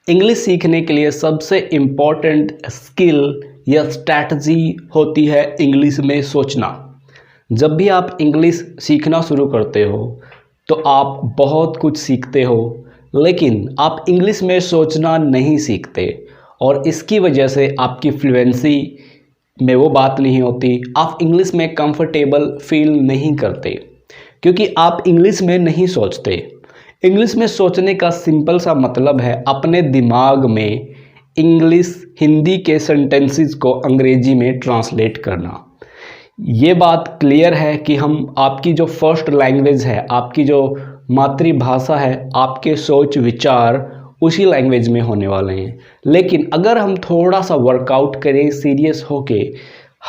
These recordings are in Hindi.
इंग्लिश सीखने के लिए सबसे इम्पॉर्टेंट स्किल या स्ट्रैटेजी होती है इंग्लिश में सोचना। जब भी आप इंग्लिश सीखना शुरू करते हो तो आप बहुत कुछ सीखते हो, लेकिन आप इंग्लिश में सोचना नहीं सीखते और इसकी वजह से आपकी फ्लुएंसी में वो बात नहीं होती। आप इंग्लिश में कंफर्टेबल फील नहीं करते क्योंकि आप इंग्लिश में नहीं सोचते। इंग्लिश में सोचने का सिंपल सा मतलब है अपने दिमाग में इंग्लिश हिंदी के सेंटेंसेस को अंग्रेजी में ट्रांसलेट करना। ये बात क्लियर है कि हम आपकी जो फर्स्ट लैंग्वेज है, आपकी जो मातृभाषा है, आपके सोच विचार उसी लैंग्वेज में होने वाले हैं। लेकिन अगर हम थोड़ा सा वर्कआउट करें सीरियस होके,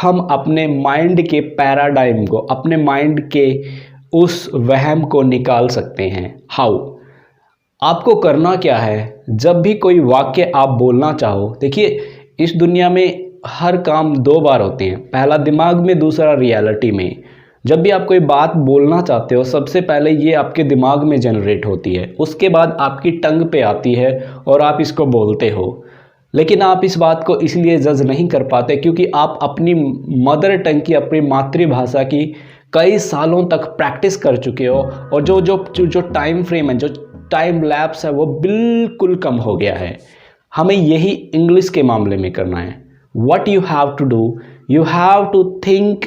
हम अपने माइंड के पैराडाइम को, अपने माइंड के उस वहम को निकाल सकते हैं। हाउ? आपको करना क्या है, जब भी कोई वाक्य आप बोलना चाहो, देखिए इस दुनिया में हर काम दो बार होते हैं, पहला दिमाग में, दूसरा रियलिटी में। जब भी आप कोई बात बोलना चाहते हो, सबसे पहले ये आपके दिमाग में जनरेट होती है, उसके बाद आपकी टंग पे आती है और आप इसको बोलते हो। लेकिन आप इस बात को इसलिए जज नहीं कर पाते क्योंकि आप अपनी मदर टंग की, अपनी मातृभाषा की कई सालों तक प्रैक्टिस कर चुके हो और जो टाइम फ्रेम है, जो टाइम लैप्स है, वो बिल्कुल कम हो गया है। हमें यही इंग्लिश के मामले में करना है। What you have to do, you have to think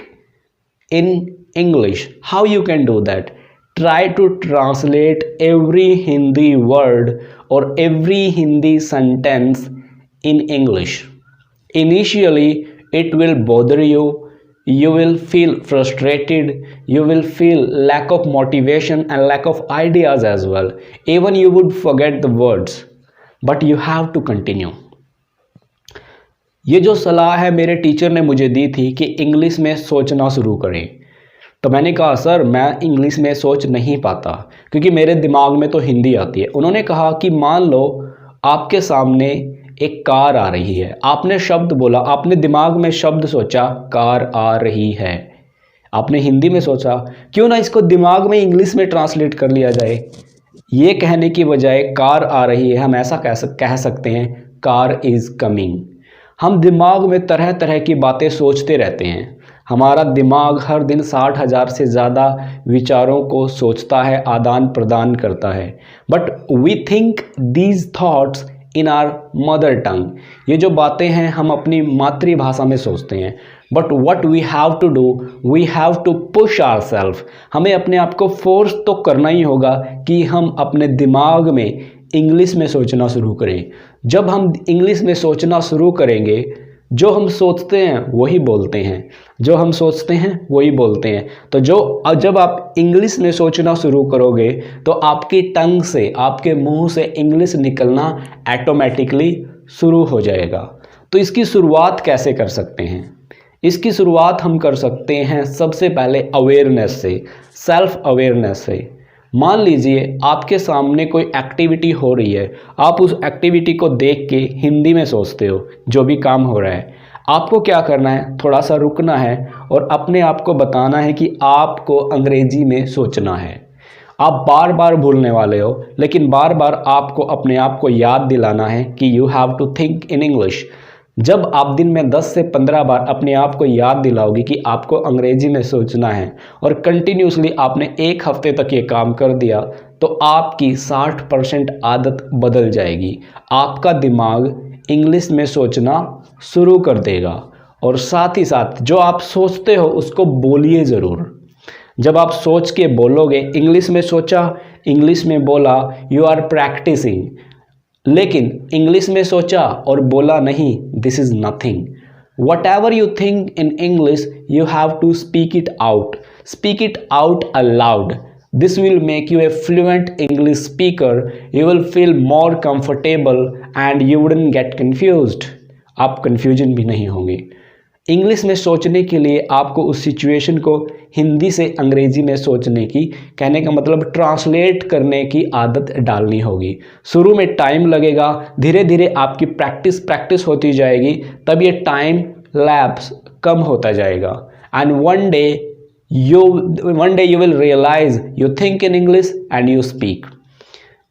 in English. How you can do that? Try to translate every Hindi word और every Hindi sentence in English. Initially, it will bother you. You will feel frustrated. You will feel lack of motivation and lack of ideas as well. Even you would forget the words. But you have to continue. ये जो सलाह है मेरे टीचर ने मुझे दी थी कि इंग्लिश में सोचना शुरू करें। तो मैंने कहा सर मैं इंग्लिश में सोच नहीं पाता क्योंकि मेरे दिमाग में तो हिंदी आती है। उन्होंने कहा कि मान लो आपके सामने एक कार आ रही है, आपने शब्द बोला, आपने दिमाग में शब्द सोचा कार आ रही है, आपने हिंदी में सोचा, क्यों ना इसको दिमाग में इंग्लिश में ट्रांसलेट कर लिया जाए। ये कहने की बजाय कार आ रही है, हम ऐसा कह सकते हैं कार इज़ कमिंग। हम दिमाग में तरह तरह की बातें सोचते रहते हैं। हमारा दिमाग हर दिन 60,000 से ज़्यादा विचारों को सोचता है, आदान प्रदान करता है। But we think these thoughts in our mother tongue. ये जो बातें हैं हम अपनी मातृभाषा में सोचते हैं। But what we have to do, we have to push our self. हमें अपने आप को फोर्स तो करना ही होगा कि हम अपने दिमाग में इंग्लिश में सोचना शुरू करें। जब हम इंग्लिश में सोचना शुरू करेंगे, जो हम सोचते हैं वही बोलते हैं, जो हम सोचते हैं वही बोलते हैं। तो जब आप इंग्लिश में सोचना शुरू करोगे तो आपकी टंग से, आपके मुंह से इंग्लिश निकलना ऑटोमेटिकली शुरू हो जाएगा। तो इसकी शुरुआत कैसे कर सकते हैं? इसकी शुरुआत हम कर सकते हैं सबसे पहले अवेयरनेस से, सेल्फ अवेयरनेस से। मान लीजिए आपके सामने कोई एक्टिविटी हो रही है, आप उस एक्टिविटी को देख के हिंदी में सोचते हो, जो भी काम हो रहा है। आपको क्या करना है, थोड़ा सा रुकना है और अपने आप को बताना है कि आपको अंग्रेजी में सोचना है। आप बार बार भूलने वाले हो, लेकिन बार बार आपको अपने आप को याद दिलाना है कि you have to think in English. जब आप दिन में 10 से 15 बार अपने आप को याद दिलाओगे कि आपको अंग्रेजी में सोचना है और कंटिन्यूसली आपने एक हफ्ते तक ये काम कर दिया, तो आपकी 60% आदत बदल जाएगी। आपका दिमाग इंग्लिश में सोचना शुरू कर देगा और साथ ही साथ जो आप सोचते हो उसको बोलिए ज़रूर। जब आप सोच के बोलोगे, इंग्लिश में सोचा, इंग्लिश में बोला, यू आर प्रैक्टिसिंग। लेकिन इंग्लिश में सोचा और बोला नहीं, this is nothing. Whatever you think in English, you have to speak it out. Speak it out aloud. This will make you a fluent English speaker. You will feel more comfortable and you wouldn't get confused. आप कन्फ्यूजन भी नहीं होंगे। इंग्लिश में सोचने के लिए आपको उस सिचुएशन को हिंदी से अंग्रेजी में सोचने की, कहने का मतलब ट्रांसलेट करने की आदत डालनी होगी। शुरू में टाइम लगेगा, धीरे धीरे आपकी प्रैक्टिस होती जाएगी, तब ये टाइम लैप्स कम होता जाएगा। And one day you will realise you think in English and you speak.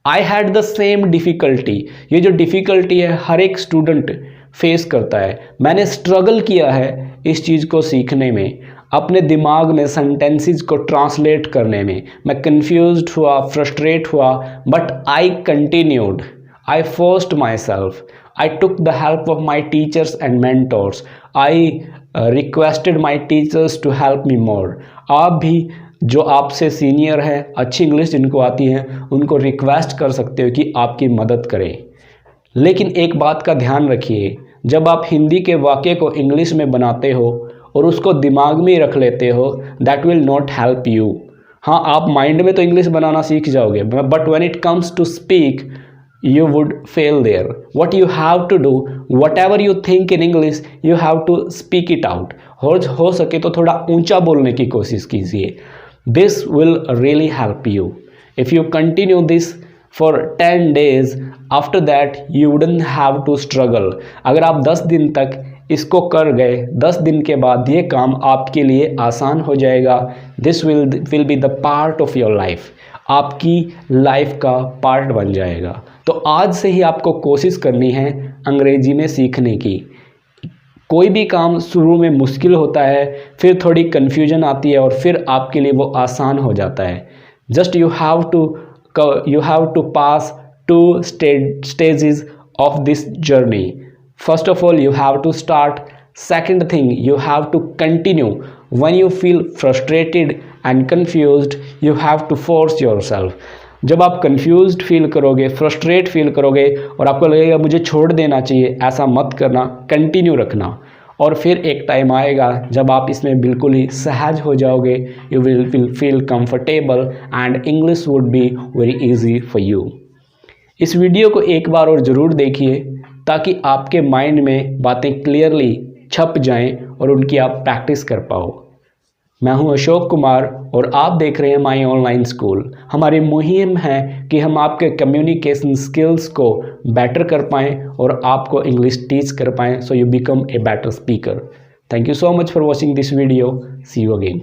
I had the same difficulty. ये जो डिफ़िकल्टी है हर एक स्टूडेंट फेस करता है। मैंने स्ट्रगल किया है इस चीज़ को सीखने में, अपने दिमाग में सेंटेंसेस को ट्रांसलेट करने में। मैं कंफ्यूज्ड हुआ, फ्रस्ट्रेट हुआ, but I continued. I forced my self. I took the help of my teachers and mentors. I requested my teachers to help me more. आप भी जो आपसे सीनियर है, अच्छी इंग्लिश जिनको आती है, उनको रिक्वेस्ट कर सकते हो कि आपकी मदद करें। लेकिन एक बात का ध्यान रखिए, जब आप हिंदी के वाक्य को इंग्लिश में बनाते हो और उसको दिमाग में रख लेते हो, that will not help you. हाँ, आप माइंड में तो इंग्लिश बनाना सीख जाओगे, but when it comes to speak you would fail there. What you have to do, whatever you think in English, you have to speak it out. हो सके तो थोड़ा ऊंचा बोलने की कोशिश कीजिए। This will really help you. If you continue this for 10 days, after that you wouldn't have to struggle. अगर आप 10 दिन तक इसको कर गए, 10 दिन के बाद ये काम आपके लिए आसान हो जाएगा। This will be the part of your life. आपकी लाइफ का पार्ट बन जाएगा। तो आज से ही आपको कोशिश करनी है अंग्रेजी में सीखने की। कोई भी काम शुरू में मुश्किल होता है, फिर थोड़ी कन्फ्यूजन आती है और फिर आपके लिए वो आसान हो जाता है। Just you have to pass 2 stages of this journey. First of all, you have to start. Second thing, you have to continue. When you feel frustrated and confused, you have to force yourself. जब आप कंफ्यूज्ड फील करोगे, फ्रस्ट्रेट फील करोगे और आपको लगेगा मुझे छोड़ देना चाहिए, ऐसा मत करना, कंटिन्यू रखना। और फिर एक टाइम आएगा जब आप इसमें बिल्कुल ही सहज हो जाओगे। You will feel comfortable and English would be very easy for you. इस वीडियो को एक बार और ज़रूर देखिए ताकि आपके माइंड में बातें क्लियरली छप जाएं और उनकी आप प्रैक्टिस कर पाओ। मैं हूं अशोक कुमार और आप देख रहे हैं माई ऑनलाइन स्कूल। हमारी मुहिम है कि हम आपके कम्युनिकेशन स्किल्स को बेटर कर पाएँ और आपको इंग्लिश टीच कर पाएँ, so you become a better speaker. Thank you so much for watching this video. See you again.